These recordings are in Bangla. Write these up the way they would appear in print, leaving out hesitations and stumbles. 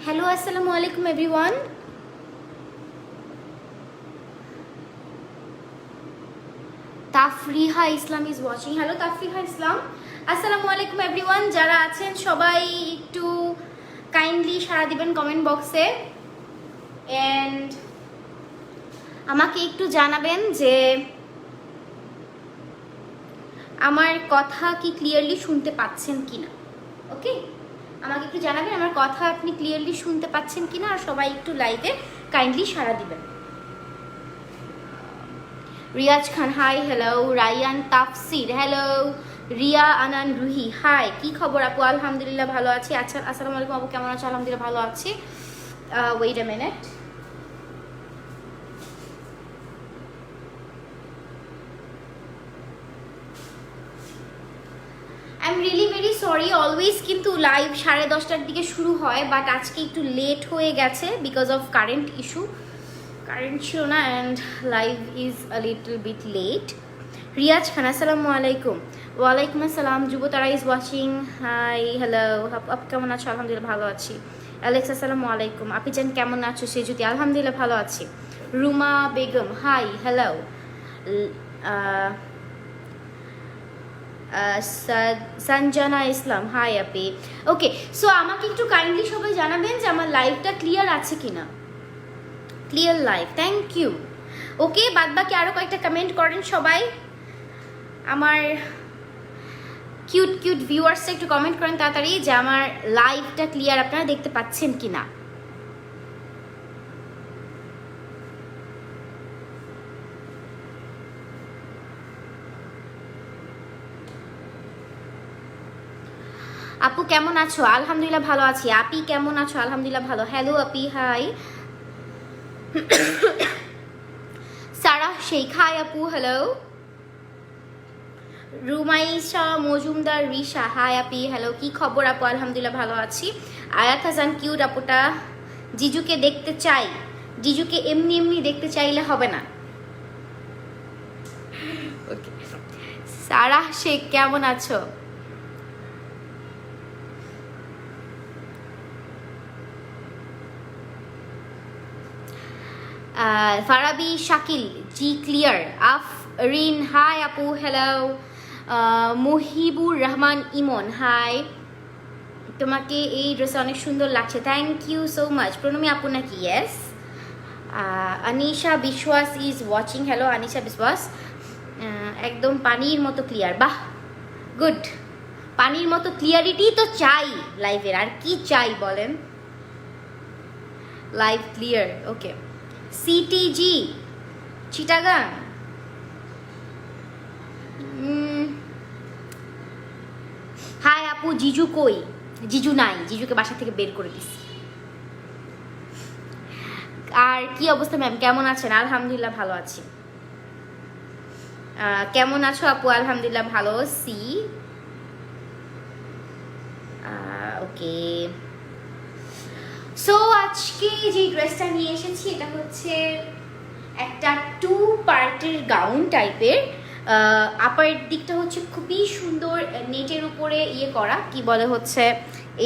Hello, assalamu alaikum everyone. Tafriha Islam is watching. Hello Tafriha Islam. Assalamu alaikum everyone. যারা আছেন সবাই একটু কাইন্ডলি সাড়া দিবেন কমেন্ট বক্সে এন্ড আমাকে একটু জানাবেন যে আমার কথা কি ক্লিয়ারলি শুনতে পাচ্ছেন কিনা। ওকে, আমাকে একটু জানাবেন আমার কথা আপনি ক্লিয়ারলি শুনতে পাচ্ছেন কিনা, আর সবাই একটু লাইভে কাইন্ডলি সাড়া দিবেন। রিয়াজ খান হাই, হ্যালো। রায়ান তাফসির হ্যালো। রিয়া আনান রুহি হাই, কি খবর আপু? আলহামদুলিল্লাহ ভালো আছি। আচ্ছা, আসসালামু আলাইকুম আপু, কেমন আছো? আলহামদুলিল্লাহ ভালো আছি। Wait a minute. I am really very sorry, always কিন্তু লাইভ 10:30টার দিকে শুরু হয়, বাট আজকে একটু লেট হয়ে গেছে because of current issue. Current ছিল না and live is a little bit late. Riaz Khan আসসালামু আলাইকুম। ওয়ালাইকুম আসসালাম। Jubotara is watching hi, hello. আপু কেমন আছো? আলহামদুলিল্লাহ ভালো আছি। অ্যালেক্স আসসালামু আলাইকুম। আপনি জান কেমন আছো? সে যদি আলহামদুলিল্লাহ ভালো আছি। Ruma Begum hi, hello. Sanjana Islam hi আপি। ওকে, সো আমাকে একটু কাইন্ডলি সবাই জানাবেন যে আমার লাইভটা ক্লিয়ার আছে কিনা। Clear live, thank you. Okay, বাদ বাকি আরও কয়েকটা কমেন্ট করেন সবাই। আমার কিউট কিউট ভিউয়ার্সে একটু কমেন্ট করেন তাড়াতাড়ি যে আমার লাইভটা ক্লিয়ার আপনারা দেখতে পাচ্ছেন কিনা। আপু কেমন আছো? আলহামদুলিল্লাহ ভালো আছি। আপি কেমন আছো? আলহামদুলিল্লাহ ভালো। হ্যালো আপি হাই। সারা শেখ হাই আপু, হ্যালো। রুমাইশা মজুমদার রিশা হাই আপি, হ্যালো। কি খবর আপু? আলহামদুলিল্লাহ ভালো আছি। আয়াত হাসান কিউট আপুটা, জিজুকে দেখতে চাই। জিজুকে এমনি এমনি দেখতে চাইলে হবে না। ওকে, সারা শেখ কেমন আছো? ফারাবি শাকিল জি ক্লিয়ার। আফরিন হাই আপু, হ্যালো। মুহিবুর রহমান ইমন হাই, তোমাকে এই ড্রেসে অনেক সুন্দর লাগছে, থ্যাংক ইউ সো মাচ। প্রণমী আপু নাকি? ইয়েস। আনিশা বিশ্বাস ইজ ওয়াচিং, হ্যালো আনিশা বিশ্বাস। একদম পানির মতো ক্লিয়ার, বাহ গুড। পানির মতো ক্লিয়ারিটি তো চাই লাইভের, আর কি চাই বলেন? লাইভ ক্লিয়ার, ওকে। সিটিজি চিটাগাং, হাই আপু। জিজু কই? জিজু নাই, জিজুকে বাসা থেকে বের করে দিছি। আর কি অবস্থা ম্যাম, কেমন আছেন? আলহামদুলিল্লাহ ভালো আছি। কেমন আছো আপু? আলহামদুলিল্লাহ ভালো। সি ওকে, সো আজকে যে ড্রেসটা নিয়ে এসেছি এটা হচ্ছে একটা 2 পার্টের গাউন টাইপের। আপার দিকটা হচ্ছে খুবই সুন্দর নেটের উপরে ইয়ে করা, কি বলে হচ্ছে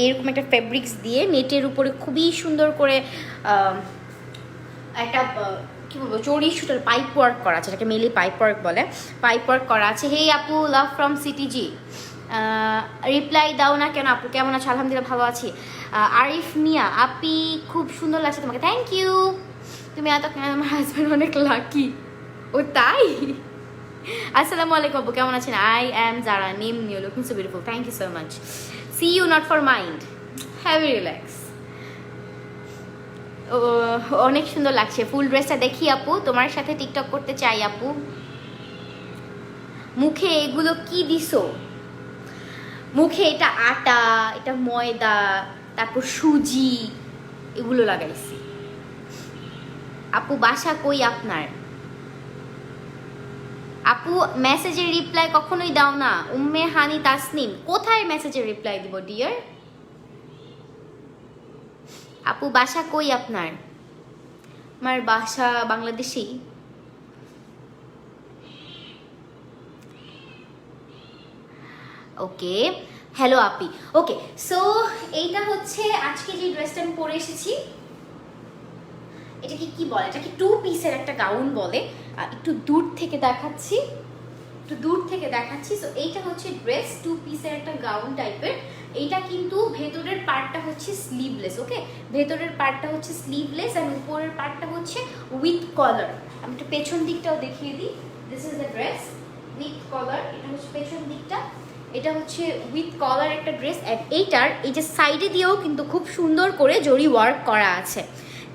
এরকম একটা ফেব্রিক্স দিয়ে নেটের উপরে খুবই সুন্দর করে একটা কি বলবো জরি সুতার পাইপ ওয়ার্ক করা আছে, এটাকে মেলি পাইপ ওয়ার্ক বলে। পাইপ ওয়ার্ক করা আছে। হেই আপু, লাভ ফ্রম সিটিজি। রিপ্লাই দাও না কেন আপু? কেমন আছো? আলহামদুলিল্লাহ ভালো আছি। আরিফ মিয়া আপি, খুব সুন্দর লাগছে তোমাকে, থ্যাংক ইউ। তুমি এত, আমার হাজব্যান্ড অনেক লাকি। ও তাই? আসসালামু আলাইকুম আপু, কেমন আছেন? I am Zara, name new, looking so beautiful, thank you so much. See you not for mind, have relax. Oh অনেক সুন্দর লাগছে। ফুল ড্রেসটা দেখি আপু, তোমার সাথে টিকটক করতে চাই আপু। মুখে এগুলো কি দিছো? মুখে এটা আটা, এটা ময়দা, তারপর সুজি, এগুলো লাগাইছি। আপু বাসা কই আপনার? আপু মেসেজের রিপ্লাই কখনোই দাও না। উম্মে হানি তাসনিম, কোথায় মেসেজের রিপ্লাই দিব ডিয়ার? আপু বাসা কই আপনার? আমার বাসা বাংলাদেশেই। ওকে, হ্যালো আপি। ওকে, সো এইটা হচ্ছে আজকে যে ড্রেসটা আমি পরে এসেছি, এটাকে কি বলে, এটাকে 2 পিসের একটা গাউন বলে। একটু দূর থেকে দেখাচ্ছি, সো এইটা হচ্ছে ড্রেস, 2 পিসের একটা গাউন টাইপের। এইটা কিন্তু ভেতরের পার্টটা হচ্ছে স্লিভলেস, ওকে, ভেতরের পার্টটা হচ্ছে স্লিভলেস আর উপরের পার্টটা হচ্ছে উইথ কলার। আমি একটু পেছন দিকটাও দেখিয়ে দিই। This is the dress with collar, এটা হচ্ছে পেছন দিকটা, এটা হচ্ছে উইথ কলার একটা ড্রেস। এইটার এই যে সাইডে দিয়েও কিন্তু খুব সুন্দর করে জরি ওয়ার্ক করা আছে,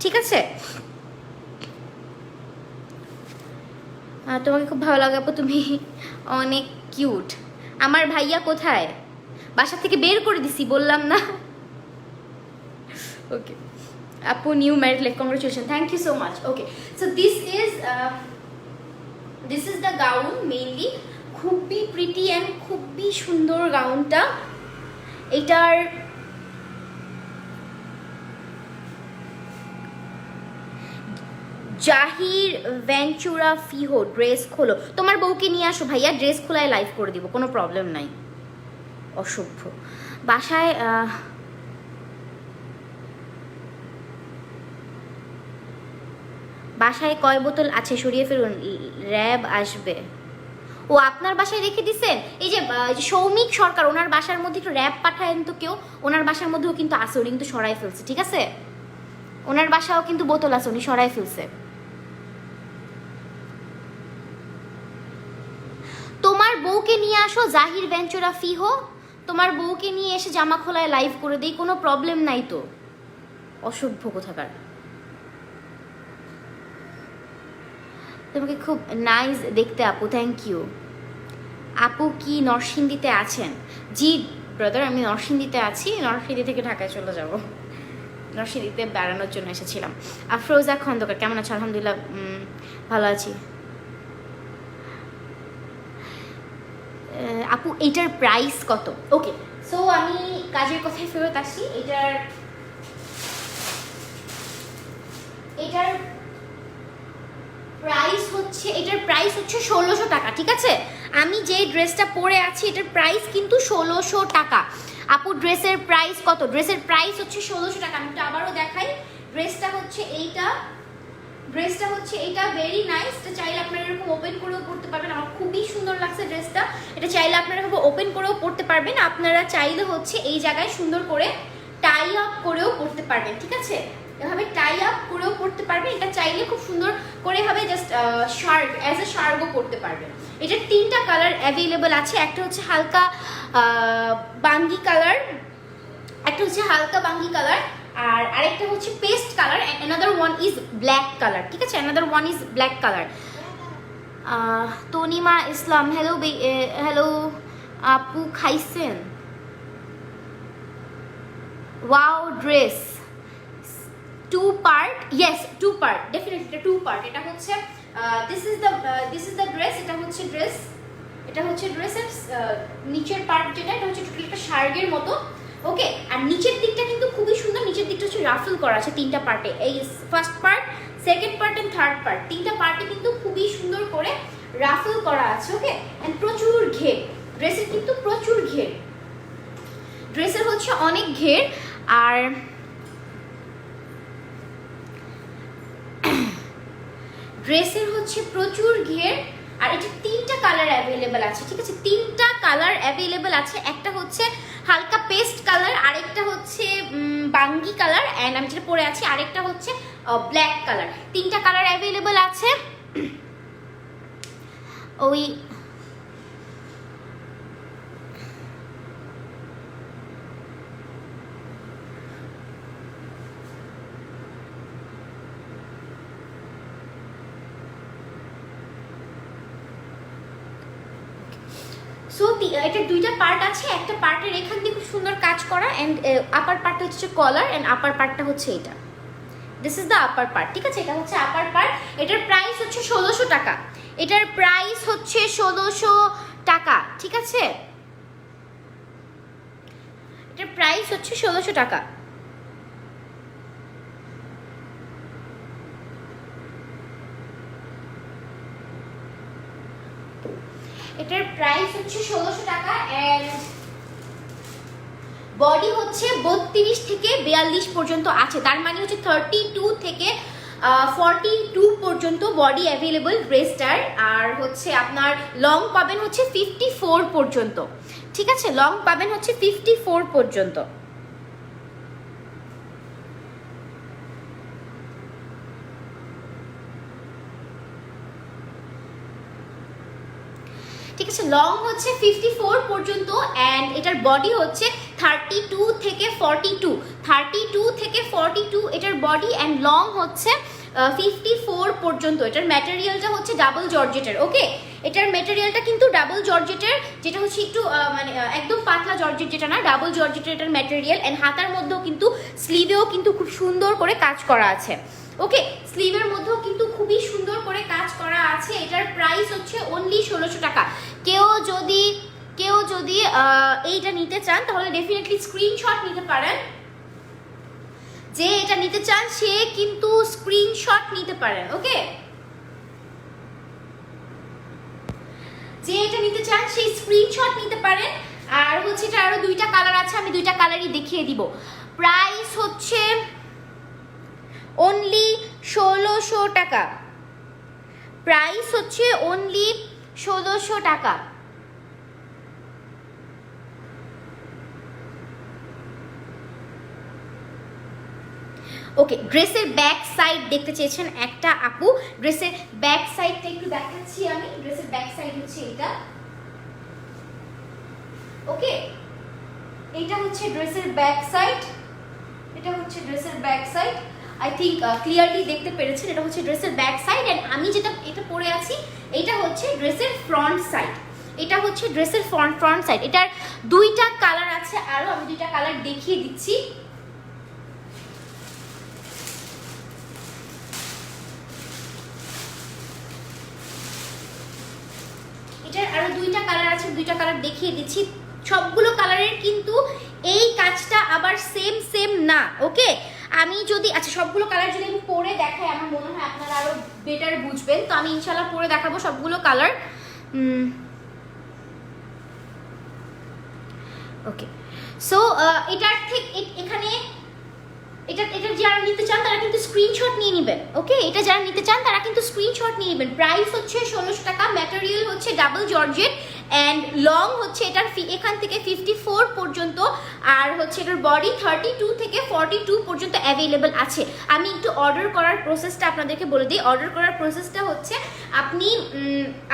ঠিক আছে। তোমাকে খুব ভালো লাগে আপু, তুমি অনেক কিউট। আমার ভাইয়া কোথায়? বাসা থেকে বের করে দিছি, বললাম না। ওকে আপু, new married life, congratulation, thank you so much. Okay, so this is the gown mainly, খুবই প্রিটি অ্যান্ড খুবই সুন্দর গাউনটা। এটার জাহির ভেঞ্চুরা ফিহো, ড্রেস খোলো। তোমার বউকে নিয়ে আসো ভাইয়া, ড্রেস খোলায় লাইভ করে দিব, কোনো প্রবলেম নাই। অসভ্য। বাসায় বাসায় কয় বোতল আছে, সরিয়ে ফেলুন, র্যাব আসবে। ও আপনার বাসায় রেখে দিছেন? এই যে সৌমিক সরকার, ওনার বাসার মধ্যে একটু র্যাব পাঠায়েন তো কেউ, ওনার বাসার মধ্যেও কিন্তু আছে, উনি কিন্তু সরাই ফেলছে, ঠিক আছে। ওনার বাসাও কিন্তু বোতল আছে, উনি সরাই ফেলছে। তোমার বউকে নিয়ে আসো, জাহির ভেঞ্চুরা ফিহো, তোমার বউকে নিয়ে এসে জামা খোলায় লাইভ করে দেই, কোনো প্রবলেম নাই তো। অসভ্য কোথাকার। তোমাকে খুব নাইস দেখতে আপু, থ্যাংক ইউ। আপু কি নরসিংদীতে আছেন? জি ব্রাদার, আমি নরসিংদীতে আছি, নরসিংদী থেকে ঢাকায় চলে যাব, নরসিংদীতে বেড়ানোর জন্য এসেছিলাম। আফরোজা খন্দকার, কেমন আছো? আলহামদুলিল্লাহ ভালো আছি। আপু এইটার প্রাইস কত? ওকে, সো আমি কাজের কথায় ফেরত আসি। এটার প্রাইস হচ্ছে 1600 টাকা, ঠিক আছে। আমি যে ড্রেসটা পরে আছি এটার প্রাইস কিন্তু 1600 টাকা। আপু ড্রেসের প্রাইস কত? ড্রেসের প্রাইস হচ্ছে 1600 টাকা। আমি একটু আবারও দেখাই, ড্রেসটা হচ্ছে এইটা ভেরি নাইস। এটা চাইলে আপনারা এরকম ওপেন করেও পড়তে পারবেন, আমার খুবই সুন্দর লাগছে ড্রেসটা। এটা চাইলে আপনারা এরকম ওপেন করেও পড়তে পারবেন, আপনারা চাইলে হচ্ছে এই জায়গায় সুন্দর করে টাই আপ করেও পড়তে পারবেন, ঠিক আছে। এভাবে টাই আপ করেও পড়তে পারবেন, এটা চাইলে খুব সুন্দর করে হবে জাস্ট শার্ট, অ্যাজ এ শার্টও পড়তে পারবেন। এটার 3টা কালার অ্যাভেলেবল আছে, একটা হচ্ছে হালকা বাঙ্গি কালার, আর আরেকটা হচ্ছে paste colour, and another one is black colour, ঠিক আছে। Black colour. Tanima Islam, hello আপু, খাইছেন? Wow dress 2 part, yes 2 part, definitely এটা 2 পার্ট। এটা হচ্ছে দিস ইজ দ্য ড্রেস, এটা হচ্ছে ড্রেসের নিচের পার্ট যেটা, এটা হচ্ছে টোটালি একটা শার্টের মতো, ওকে। আর নিচের দিকটা কিন্তু খুবই সুন্দর, নিচের দিকটা হচ্ছে রাফল করা আছে 3টা পার্টে, এই first part, second part and third part, 3টা পার্টে কিন্তু খুবই সুন্দর করে রাফল করা আছে, ওকে। এন্ড প্রচুর ঘের, ড্রেসের কিন্তু প্রচুর ঘের, ড্রেসের হচ্ছে অনেক ঘের, আর ড্রেসের হচ্ছে প্রচুর ঘের। আর এটা 3টা কালার অ্যাভেলেবেল আছে, ঠিক আছে। 3টা কালার অ্যাভেলেবেল আছে, একটা হচ্ছে হালকা পেস্ট কালার, আরেকটা হচ্ছে বাঙ্গি কালার, অ্যান্ড আমি যেটা পরে আছি আরেকটা হচ্ছে ব্ল্যাক কালার। 3টা কালার অ্যাভেলেবেল আছে। ওই সো এটা 2টা পার্ট আছে, একটা পার্টের এখান দিয়ে খুব সুন্দর কাজ করা, এন্ড আপার পার্টটা হচ্ছে কলার, এন্ড আপার পার্টটা হচ্ছে এটা, this is the upper part, ঠিক আছে। এটা হচ্ছে আপার পার্ট। এটার প্রাইস হচ্ছে 1600 টাকা, ঠিক আছে। এটার প্রাইস হচ্ছে 1600 টাকা। এটার প্রাইস হচ্ছে 1600 টাকা, এন্ড বডি হচ্ছে 32 থেকে 42 পর্যন্ত আছে, তার মানে হচ্ছে 32 থেকে 42 পর্যন্ত বডি অ্যাভেলেবল ড্রেসটার। আর হচ্ছে আপনার লং পাবেন হচ্ছে 54 পর্যন্ত, ঠিক আছে, লং পাবেন হচ্ছে 54 পর্যন্ত। ঠিক আছে, লং হচ্ছে 54 পর্যন্ত অ্যান্ড এটার বডি হচ্ছে 32 থেকে 42, 32 থেকে 42 এটার বডি অ্যান্ড লং হচ্ছে 54 পর্যন্ত। এটার ম্যাটেরিয়ালটা হচ্ছে ডাবল জর্জেটের। ওকে, এটার ম্যাটেরিয়ালটা কিন্তু ডাবল জর্জেটের, যেটা হচ্ছে একটু মানে একদম পাতলা জর্জেট যেটা না, ডাবল জর্জেটের এটার ম্যাটেরিয়াল। অ্যান্ড হাতার মধ্যেও কিন্তু স্লিভেও কিন্তু খুব সুন্দর করে কাজ করা আছে। ওকে, স্লিভের মধ্যেও কিন্তু খুবই সুন্দর করে কাজ করা আছে। এটার প্রাইস হচ্ছে অনলি 1600 টাকা। কেউ যদি এইটা নিতে চান তাহলে ডেফিনেটলি স্ক্রিনশট নিতে পারেন। যে এটা নিতে চান সে কিন্তু স্ক্রিনশট নিতে পারেন। ওকে, যে এটা নিতে চান সেই স্ক্রিনশট নিতে পারেন। আর হচ্ছে এটা আরো দুইটা কালার আছে, আমি দুইটা কালারই দেখিয়ে দিব। প্রাইস হচ্ছে অনলি 1600 টাকা, প্রাইস হচ্ছে অনলি 1600 টাকা। ওকে, ড্রেসের ব্যাক সাইড দেখতে চেয়েছেন একটা আপু, ড্রেসের ব্যাক সাইডটা একটু দেখাচ্ছি আমি। ড্রেসের ব্যাক সাইড হচ্ছে এটা। ওকে, এটা হচ্ছে ড্রেসের ব্যাক সাইড, এটা হচ্ছে ড্রেসের back side. I think clearly দেখতে পেরেছেন, এটা হচ্ছে ড্রেসের ব্যাক সাইড। এন্ড আমি যেটা এটা পরে আছি এটা হচ্ছে ড্রেসের ফ্রন্ট সাইড, এটা হচ্ছে ড্রেসের ফ্রন্ট সাইড। এটার দুইটা কালার আছে, আরো আমি দুইটা কালার দেখিয়ে দিচ্ছি। এটার আরো দুইটা কালার আছে, দুইটা কালার দেখিয়ে দিচ্ছি। সবগুলো কালারের কিন্তু এই কাজটা আবার সেম না। ওকে, আমি যদি আচ্ছা সবগুলো কালার যদি আমি পরে দেখাই আমার মনে হয় আপনারা আরো বেটার বুঝবেন। তো আমি ইনশাআল্লাহ পরে দেখাবো সবগুলো কালার। ওকে, সো এটার থেকে এখানে এটা যারা নিতে চান তারা কিন্তু স্ক্রিনশট নিয়ে নেবেন। ওকে, এটা যারা নিতে চান তারা কিন্তু স্ক্রিনশট নিয়ে নেবেন। প্রাইস হচ্ছে 1600 টাকা, ম্যাটেরিয়াল হচ্ছে ডাবল জর্জেট অ্যান্ড লং হচ্ছে এটার এখান থেকে 54 পর্যন্ত। আর হচ্ছে এটার বডি 32 থেকে 42 পর্যন্ত অ্যাভেলেবল আছে। আমি একটু অর্ডার করার প্রসেসটা আপনাদেরকে বলে দিই। অর্ডার করার প্রসেসটা হচ্ছে আপনি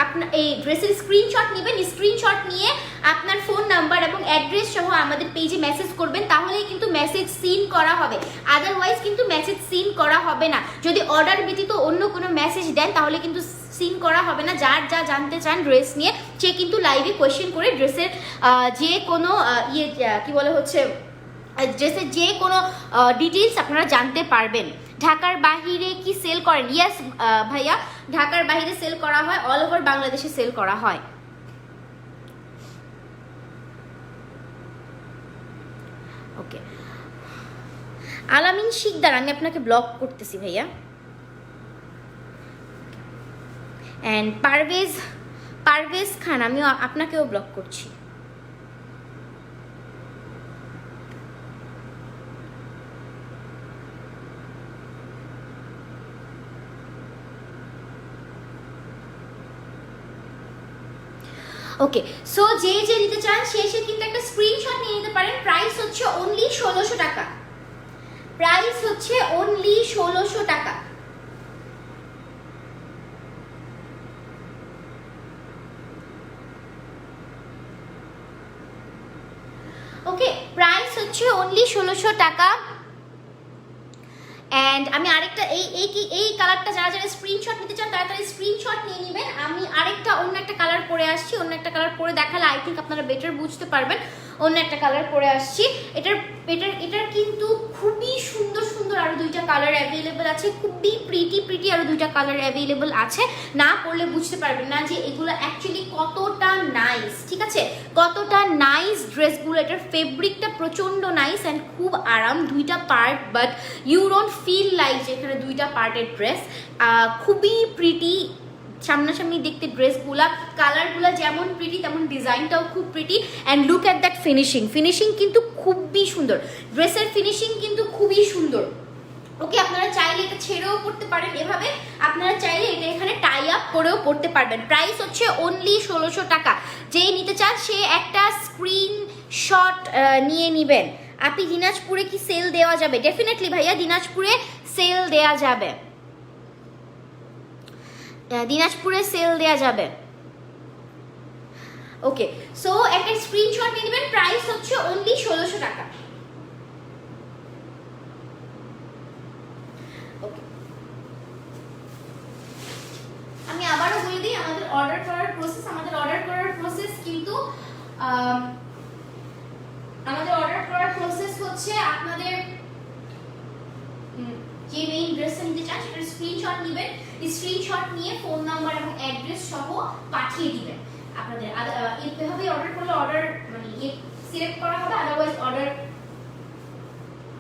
আপনার এই ড্রেসের স্ক্রিনশট নেবেন, স্ক্রিনশট নিয়ে আপনার ফোন নাম্বার এবং অ্যাড্রেস সহ আমাদের পেজে মেসেজ করবেন, তাহলেই কিন্তু মেসেজ সিন করা হবে। আদারওয়াইজ কিন্তু মেসেজ সিন করা হবে না। যদি অর্ডার ব্যতীত অন্য কোনো মেসেজ দেন তাহলে কিন্তু সিন করা হবে না। যার যা জানতে চান ড্রেস নিয়ে সে কিন্তু লাইভে কোয়েশ্চেন করে ড্রেসের যে কোনো কি বলে হচ্ছে ড্রেসের যে কোনো ডিটেইলস আপনারা জানতে পারবেন। ঢাকার বাহিরে কি সেল করেন? ইয়েস ভাইয়া, ঢাকার বাহিরে সেল করা হয়, অল ওভার বাংলাদেশে সেল করা হয়। ওকে, আলামিন শিকদার, আমি আপনাকে ব্লক করতেছি ভাইয়া। অ্যান্ড পারভেজ খান, আমিও আপনাকেও ব্লক করছি। ওকে, সো যে নিতে চান সে কিন্তু একটা স্ক্রিনশট নিয়ে নিতে পারেন। প্রাইস হচ্ছে অনলি 1600 টাকা, প্রাইস হচ্ছে অনলি 1600 টাকা। ওকে, প্রাইস হচ্ছে অনলি 1600 টাকা। অ্যান্ড আমি আরেকটা এই কালারটা যারা স্ক্রিনশট নিতে চান তারা স্ক্রিনশট নিয়ে নেবেন। আমি অন্য একটা কালার পরে আসছি, অন্য একটা কালার পরে দেখালে আই থিঙ্ক আপনারা বেটার বুঝতে পারবেন। অন্য একটা কালার পরে আসছি। এটার কিন্তু খুবই সুন্দর আরো দুইটা কালার অ্যাভেলেবল আছে, খুবই প্রিটি আরো দুইটা কালার অ্যাভেলেবল আছে। না পরলে বুঝতে পারবেন না যে এগুলো অ্যাকচুয়ালি কতটা নাইস। ঠিক আছে, কতটা নাইস ড্রেসগুলো। এটার ফেব্রিকটা প্রচন্ড নাইস অ্যান্ড খুব আরাম। দুইটা part, but you don't feel like যে এখানে দুইটা পার্টের ড্রেস। খুবই প্রিটি সামনাসামনি দেখতে ড্রেসগুলা, কালারগুলা যেমন প্রিটি তেমন ডিজাইনটাও খুব pretty. And look at that finishing, finishing কিন্তু খুবই সুন্দর, ড্রেসের ফিনিশিং কিন্তু খুবই সুন্দর। ওকে, আপনারা চাইলে এটা ছেড়েও পড়তে পারেন এভাবে, আপনারা চাইলে এটা এখানে টাই আপ করেও পড়তে পারবেন। প্রাইস হচ্ছে অনলি 1600 টাকা। যেই নিতে চান সে একটা স্ক্রিনশট নিয়ে নেবেন। আপনি দিনাজপুরে কি সেল দেওয়া যাবে? ডেফিনেটলি ভাইয়া, দিনাজপুরে সেল দেওয়া যাবে, দিনাজপুরে সেল দেওয়া যাবে। ওকে, সো একটা স্ক্রিনশট নিয়ে নেবেন, প্রাইস হচ্ছে অনলি 1600 টাকা। আমি আবারও বলে দিই আমাদের অর্ডার করার প্রসেস কিন্তু হচ্ছে আপনাদের যে মেইন ড্রেসটা নিতে চান সেটার স্ক্রিনশট নেবেন, স্ক্রিনশট নিয়ে ফোন নাম্বার এবং অ্যাড্রেস সহ পাঠিয়ে দিবেন। আপনাদের এভাবেই অর্ডার করলে অর্ডার মানে সিলেক্ট করা হবে, আদারওয়াইজ অর্ডার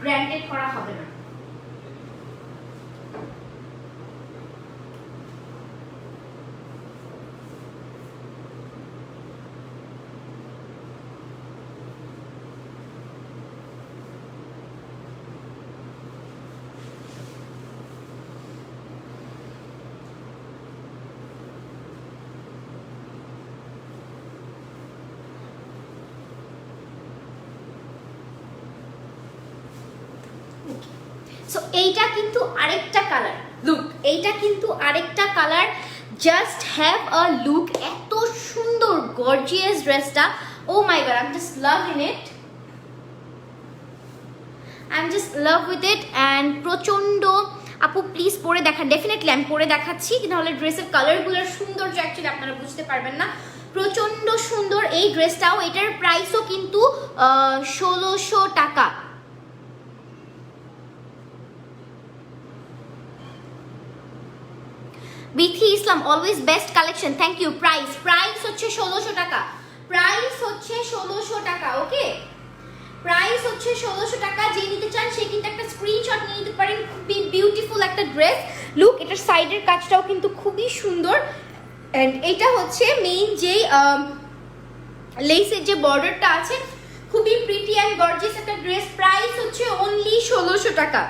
গ্র্যান্টেড করা হবে না। সো এইটা কিন্তু আরেকটা কালার, লুক এইটা কিন্তু আরেকটা colour, just have a look, এত সুন্দর গর্জিয়াস ড্রেসটা। Oh my god, I am just love in it, I am just love with it. And প্রচন্ড আপু প্লিজ পরে দেখান। ডেফিনেটলি আমি পরে দেখাচ্ছি, নাহলে ড্রেসের কালারগুলোর সৌন্দর্য অ্যাকচুয়ালি আপনারা বুঝতে পারবেন না। প্রচন্ড সুন্দর এই ড্রেসটাও, এটার প্রাইসও কিন্তু 1600 টাকা। Bithi Islam always best collection, thank you. Price হচ্ছে 1600 টাকা, প্রাইস হচ্ছে 1600 টাকা। ওকে, প্রাইস হচ্ছে 1600 টাকা। যে নিতে চান সে কিন্তু একটা স্ক্রিনশট নিয়ে নিতে পারেন। খুবই বিউটিফুল একটা ড্রেস, লুক এটার সাইডের কাজটাও কিন্তু খুবই সুন্দর। এন্ড এটা হচ্ছে মেইন যেই লেসের যে বর্ডারটা আছে, খুবই প্রিটি অ্যান্ড গর্জিয়াস একটা ড্রেস। প্রাইস হচ্ছে অনলি 1600 টাকা,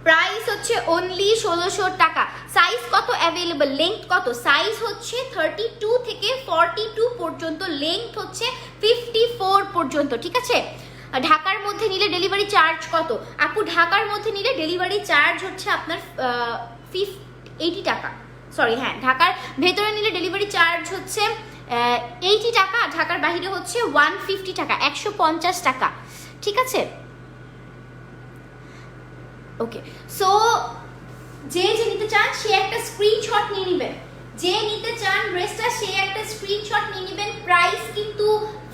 প্রাইস হচ্ছে অনলি 1600 টাকা। সাইজ কত অ্যাভেলেবল, লেংথ কত? সাইজ হচ্ছে 32 থেকে 42 পর্যন্ত, লেংথ হচ্ছে 54 পর্যন্ত, ঠিক আছে। ঢাকার মধ্যে নিলে ডেলিভারি চার্জ কত? আপু ঢাকার মধ্যে নিলে ডেলিভারি চার্জ হচ্ছে আপনার 80 টাকা, সরি হ্যাঁ, ঢাকার ভেতরে নিলে ডেলিভারি চার্জ হচ্ছে 80 টাকা, ঢাকার বাইরে হচ্ছে 150 টাকা, 150 টাকা, ঠিক আছে। ওকে, সো যে নিতে চান সে একটা স্ক্রিনশট নিয়ে নেবেন, যে নিতে চান ড্রেসটা সে একটা স্ক্রিনশট নিয়ে নেবেন। প্রাইস কিন্তু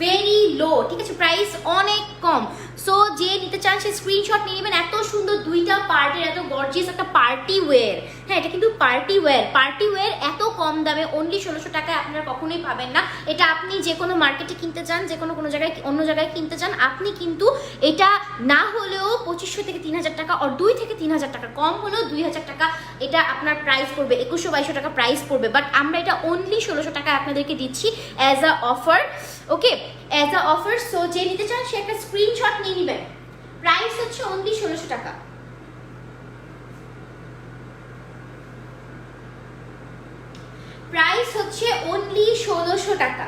ভেরি লো, ঠিক আছে, প্রাইস অনেক কম। সো যে নিতে চান সে স্ক্রিনশট নিয়ে নেবেন। এত সুন্দর দুইটা পার্টের, এত গর্জিয়াস একটা পার্টি ওয়্যার, হ্যাঁ এটা কিন্তু পার্টি ওয়্যার এত কম দামে অনলি 1600 টাকায় আপনারা কখনোই পাবেন না। এটা আপনি যে কোনো মার্কেটে কিনতে চান, যে কোনো জায়গায় অন্য জায়গায় কিনতে চান, আপনি কিন্তু এটা না হলেও 2500 থেকে 3000 টাকা, আর 2 থেকে 3000 টাকা, কম হলেও 2000 টাকা এটা আপনার প্রাইস পড়বে, 2100-2200 টাকা প্রাইস পড়বে। বাট আমরা এটা অনলি 1600 টাকায় আপনাদেরকে দিচ্ছি as a offer. Okay, as a offer. So যে নিতে চান সে একটা স্ক্রিনশট নিয়ে নেবেন। প্রাইস হচ্ছে অনলি 1600 টাকা। প্রাইস হচ্ছে অনলি 1600 টাকা।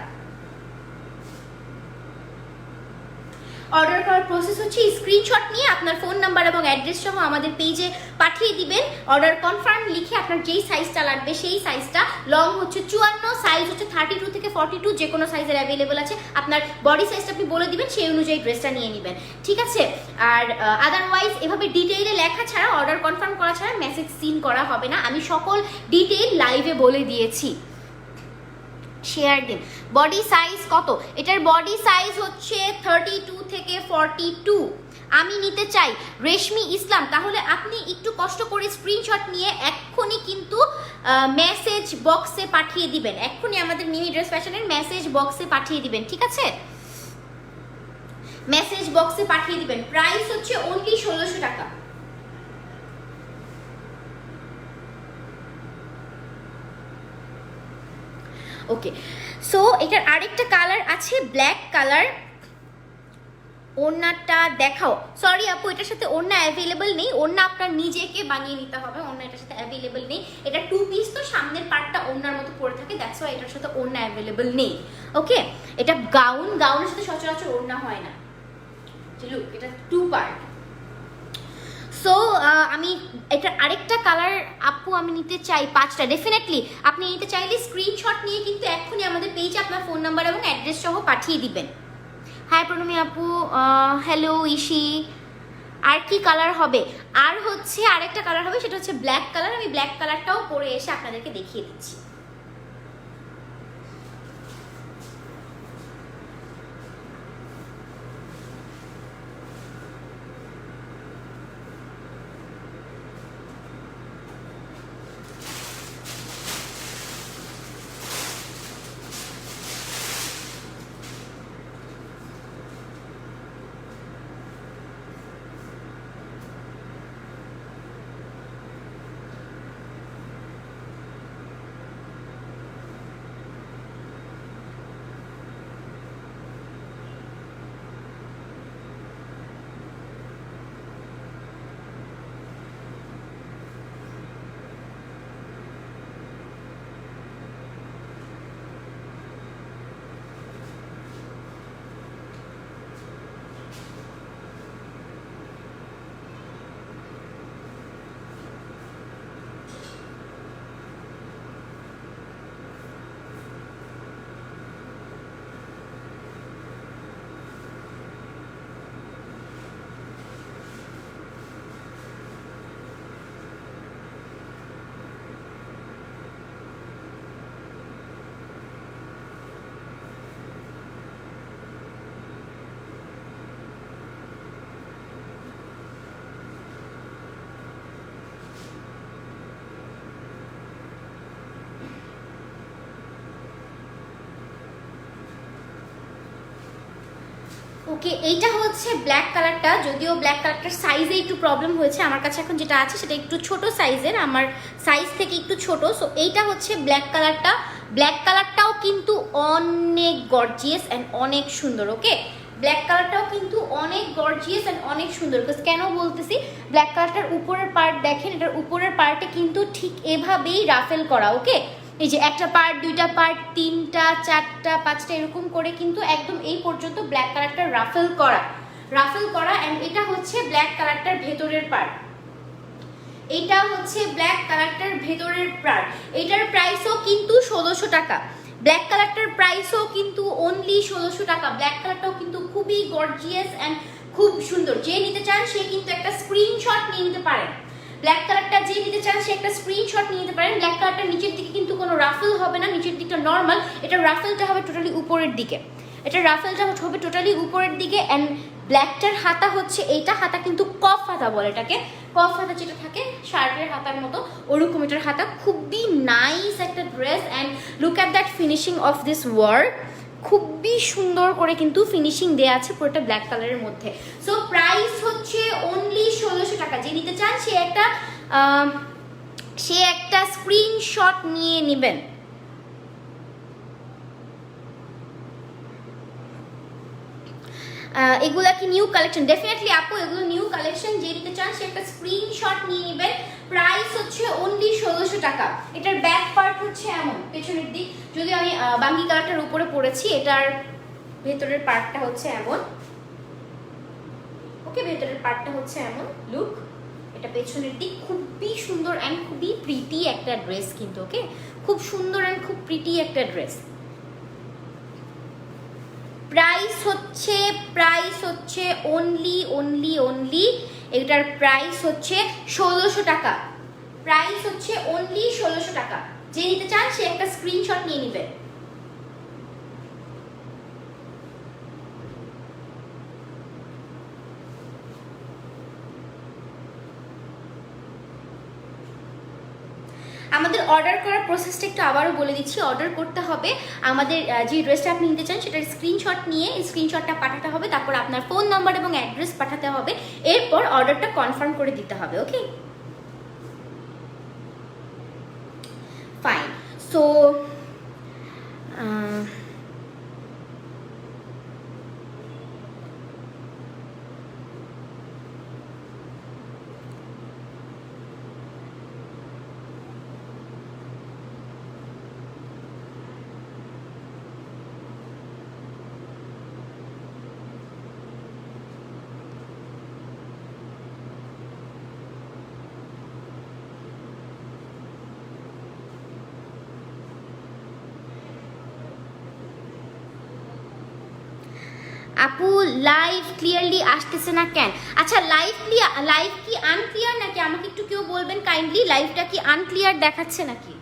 অর্ডার করার প্রসেস হচ্ছে স্ক্রিনশট নিয়ে আপনার ফোন নাম্বার এবং অ্যাড্রেস সহ আমাদের পেজে পাঠিয়ে দিবেন। অর্ডার কনফার্ম লিখে আপনার যেই সাইজটা লাগবে সেই সাইজটা, লং হচ্ছে 54, সাইজ হচ্ছে 32 থেকে 42, যে কোনো সাইজের অ্যাভেলেবল আছে। আপনার বডি সাইজটা আপনি বলে দিবেন, সেই অনুযায়ী ড্রেসটা নিয়ে নেবেন, ঠিক আছে। আর আদারওয়াইজ এভাবে ডিটেইলে লেখা ছাড়া, অর্ডার কনফার্ম করা ছাড়া মেসেজ সিন করা হবে না। আমি সকল ডিটেইল লাইভে বলে দিয়েছি। শেয়ার দিন। বডি সাইজ কত? এটার বডি সাইজ হচ্ছে 32 থেকে 42। আমি নিতে চাই রেশমি ইসলাম, তাহলে আপনি একটু কষ্ট করে স্ক্রিনশট নিয়ে এক্ষুনি কিন্তু মেসেজ বক্সে পাঠিয়ে দিবেন, এক্ষুনি আমাদের নিউ ড্রেস ফ্যাশনের মেসেজ বক্সে পাঠিয়ে দিবেন, ঠিক আছে, মেসেজ বক্সে পাঠিয়ে দিবেন। প্রাইস হচ্ছে অনলি 1600 টাকা। ওকে, সো এটার আরেকটা কালার আছে ব্ল্যাক কালার। ওড়নাটা দেখাও। সরি আপু, এটার সাথে ওড়না অ্যাভেলেবল নেই, ওড়না আপনার নিজেকে বানিয়ে নিতে হবে, ওড়না এটার সাথে অ্যাভেলেবল নেই। এটা 2 পিস, তো সামনের পার্টটা ওড়নার মতো পরে থাকে, দ্যাটস ওয়াই এটার সাথে ওড়না অ্যাভেলেবল নেই। ওকে, এটা গাউন, গাউনের সাথে সচরাচর ওড়না হয় না। লুক, এটা 2 পার্ট। সো আমি এটার আরেকটা কালার আপু আমি নিতে চাই 5টা। ডেফিনেটলি আপনি নিতে চাইলে স্ক্রিনশট নিয়ে কিন্তু এক্ষুনি আমাদের পেজে আপনার ফোন নাম্বার এবং অ্যাড্রেস সহ পাঠিয়ে দিবেন। হাই প্রণমী আপু, হ্যালো ইশি। আর কি কালার হবে? আর হচ্ছে আরেকটা কালার হবে, সেটা হচ্ছে ব্ল্যাক কালার। আমি ব্ল্যাক কালারটাও পরে এসে আপনাদেরকে দেখিয়ে দিচ্ছি। ওকে, এইটা হচ্ছে ব্ল্যাক কালারটা। যদিও ব্ল্যাক কালারটার সাইজে একটু প্রবলেম হয়েছে, আমার কাছে এখন যেটা আছে সেটা একটু ছোট সাইজের, আমার সাইজ থেকে একটু ছোট। সো এইটা হচ্ছে ব্ল্যাক কালারটা। ব্ল্যাক কালারটাও কিন্তু অনেক গর্জিয়াস অ্যান্ড অনেক সুন্দর। ওকে, ব্ল্যাক কালারটাও কিন্তু অনেক গর্জিয়াস অ্যান্ড অনেক সুন্দর। বিকজ কেন বলতেছি, ব্ল্যাক কালারটার উপরের পার্ট দেখেন, এটার উপরের পার্টে কিন্তু ঠিক এভাবেই রাফেল করা। ওকে, এই যে একটা পার্ট, 2টা পার্ট, 3টা, 4টা, 5টা এরকম করে কিন্তু একদম এই পর্যন্ত ব্ল্যাক কালারটা রাফেল করা। এন্ড এটা হচ্ছে ব্ল্যাক কালারটার ভেতরের পার্ট। এটা হচ্ছে ব্ল্যাক কালারটার ভেতরের পার্ট। এটার প্রাইসও কিন্তু 1600 টাকা। ব্ল্যাক কালারটার প্রাইসও কিন্তু অনলি 1600 টাকা। ব্ল্যাক কালারটাও কিন্তু খুবই গর্জিয়াস অ্যান্ড খুব সুন্দর। যে নিতে চান সে কিন্তু একটা স্ক্রিনশট নিয়ে নিতে পারেন। ব্ল্যাক কালারটা যে নিতে চান সে একটা স্ক্রিনশট নিয়ে নিতে পারেন। ব্ল্যাক কালারটার নিচের দিকে কিন্তু কোনো রাফেল হবে না, নিচের দিকটা নর্মাল। এটা রাফেলটা হবে টোটালি উপরের দিকে, উপরের দিকে। অ্যান্ড ব্ল্যাকটার হাতা হচ্ছে এইটা, হাতা কিন্তু কফ হাতা বলে এটাকে। কফ হাতা যেটা থাকে শার্টের হাতার মতো, ওরকম এটার হাতা। খুবই নাইস একটা dress. And look at that finishing of this work. খুবই সুন্দর করে কিন্তু ফিনিশিং দেওয়া আছে পুরোটা ব্ল্যাক কালারের মধ্যে। সো প্রাইস হচ্ছে অনলি 1600 টাকা। যে নিতে চান সে একটা স্ক্রিনশট নিয়ে নেবেন। এগুলা কি নিউ কালেকশন? ডেফিনেটলি আপু, এগুলো নিউ কালেকশন। যে নিতে চান সে একটা স্ক্রিনশট নিয়ে নেবেন। প্রাইস হচ্ছে অনলি 1600 টাকা। এটার ব্যাক পার্ট হচ্ছে এমন, পেছনের দিক। যদি আমি বাঙ্গি কালারটার উপরে পরেছি, এটার ভেতরের পার্টটা হচ্ছে এমন। ওকে, ভেতরের পার্টটা হচ্ছে এমন লুক। এটা পেছনের দিক। খুবই সুন্দর অ্যান্ড খুবই প্রিটি একটা ড্রেস কিন্তু। ওকে, খুব সুন্দর অ্যান্ড খুব প্রিটি একটা ড্রেস। প্রাইস হচ্ছে অনলি এটার প্রাইস হচ্ছে 1600 টাকা। প্রাইস হচ্ছে অনলি 1600 টাকা। যে নিতে চান সে একটা স্ক্রিনশট নিয়ে নেবে। আমাদের অর্ডার করার প্রসেসটা একটু আবারও বলে দিচ্ছি। অর্ডার করতে হবে, আমাদের যে ড্রেসটা আপনি নিতে চান সেটার স্ক্রিনশট নিয়ে স্ক্রিনশটটা পাঠাতে হবে, তারপর আপনার ফোন নাম্বার এবং অ্যাড্রেস পাঠাতে হবে, এরপর অর্ডারটা কনফার্ম করে দিতে হবে। ওকে, ফাইন। সো আহ, আপু লাইভ ক্লিয়ারলি আসতেছে না কেন? আচ্ছা, লাইভ কি আনক্লিয়ার নাকি? আমাকে একটু কেউ বলবেন কাইন্ডলি, লাইভটা কি আনক্লিয়ার দেখাচ্ছে নাকি?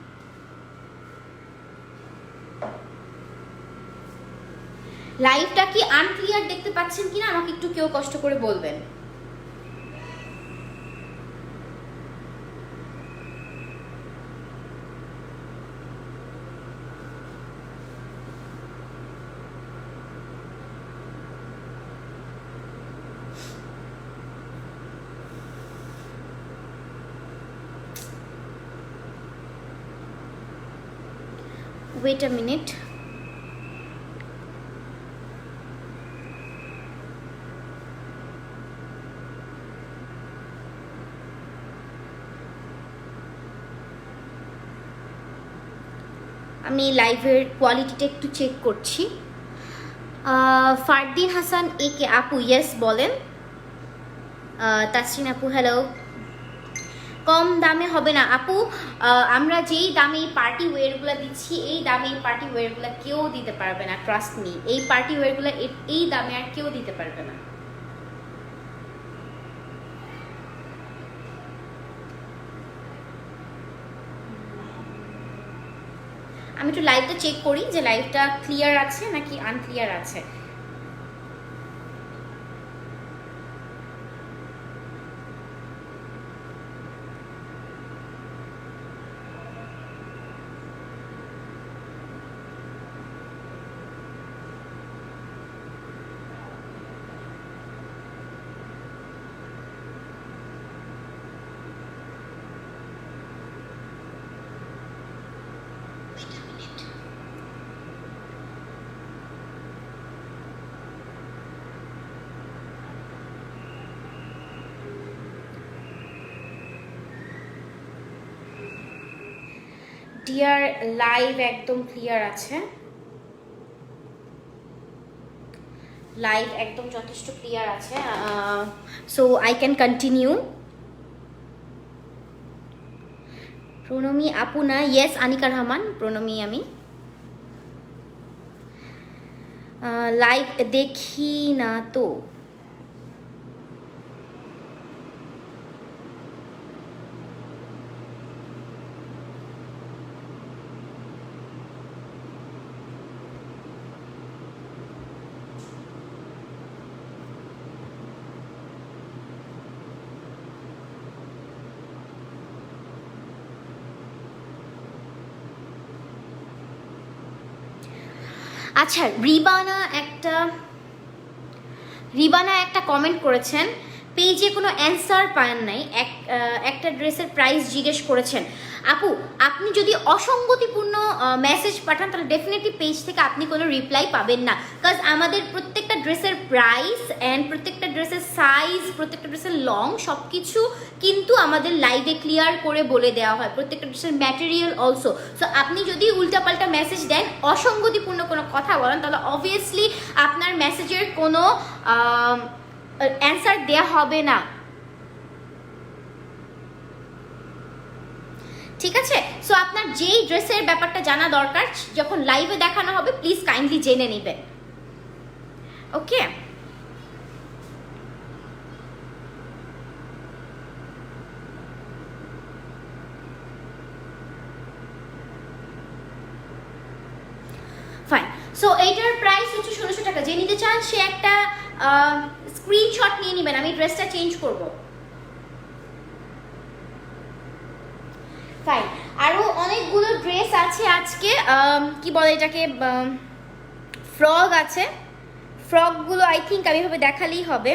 লাইভটা কি আনক্লিয়ার দেখতে পাচ্ছেন কিনা আমাকে একটু কেউ কষ্ট করে বলবেন। Wait a minute. আমি লাইভের কোয়ালিটিটা একটু চেক করছি। ফারদিন হাসান একে আপু ইয়েস বলেন। তাসরিন আপু হ্যালো। কম দামে হবে না আপু, আমরা যেই দামে এই পার্টি ওয়্যারগুলো দিচ্ছি এই দামে এই পার্টি ওয়্যারগুলো কেউ দিতে পারবে না, ট্রাস্ট মি। এই পার্টি ওয়্যারগুলো এই দামে আর কেউ দিতে পারবে না। আমি একটু লাইভটা চেক করি যে লাইভটা ক্লিয়ার আছে নাকি আনক্লিয়ার আছে। ডিয়ার লাইভ একদম ক্লিয়ার আছে, লাইভ একদম যথেষ্ট ক্লিয়ার আছে। So I can continue. প্রণমী আপু না, ইয়েস আনিকা রহমান প্রণমী। আমি লাইভ দেখি না তো। আচ্ছা, রিবানা একটা কমেন্ট করেছেন, পেজে কোনো অ্যান্সার পান নাই, একটা ড্রেসের প্রাইস জিজ্ঞেস করেছেন। আপু আপনি যদি অসঙ্গতিপূর্ণ মেসেজ পাঠান তাহলে ডেফিনেটলি পেজ থেকে আপনি কোনো রিপ্লাই পাবেন না, কাজ আমাদের প্রত্যেকটা ড্রেসের প্রাইস অ্যান্ড প্রত্যেকটা ড্রেসের সাইজ, প্রত্যেকটা ড্রেসের লং সব কিছু কিন্তু আমাদের লাইভে ক্লিয়ার করে বলে দেওয়া হয়, প্রত্যেকটা ড্রেসের ম্যাটেরিয়াল অলসো। সো আপনি যদি উল্টাপাল্টা মেসেজ দেন, অসঙ্গতিপূর্ণ কোনো কথা বলেন, তাহলে অবভিয়াসলি আপনার মেসেজের কোনো অ্যান্সার দেয়া হবে না, ঠিক আছে? সো আপনার যেই ড্রেসের ব্যাপারটা জানা দরকার যখন লাইভে দেখানো হবে প্লিজ কাইন্ডলি জেনে নেবেন, ওকে? ফাইন। সো এইটার প্রাইস হচ্ছে 1600 টাকা। যে নিতে চান সে একটা স্ক্রিনশট নিয়ে নেবেন, আমি ড্রেসটা চেঞ্জ করব। ফাইন। আরও অনেকগুলো ড্রেস আছে আজকে, কি বলে এটাকে, ফ্রক আছে, ফ্রকগুলো আই থিঙ্ক আমি এভাবে দেখালেই হবে।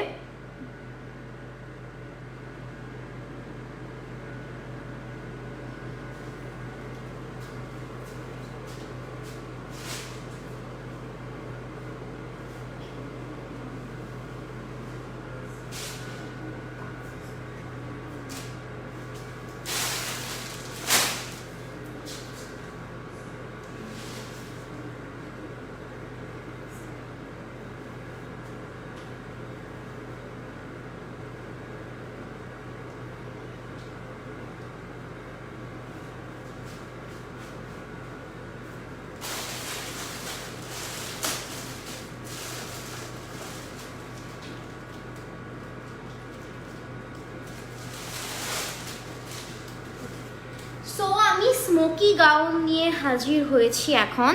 স্মোকি গাউন নিয়ে হাজির হয়েছি এখন।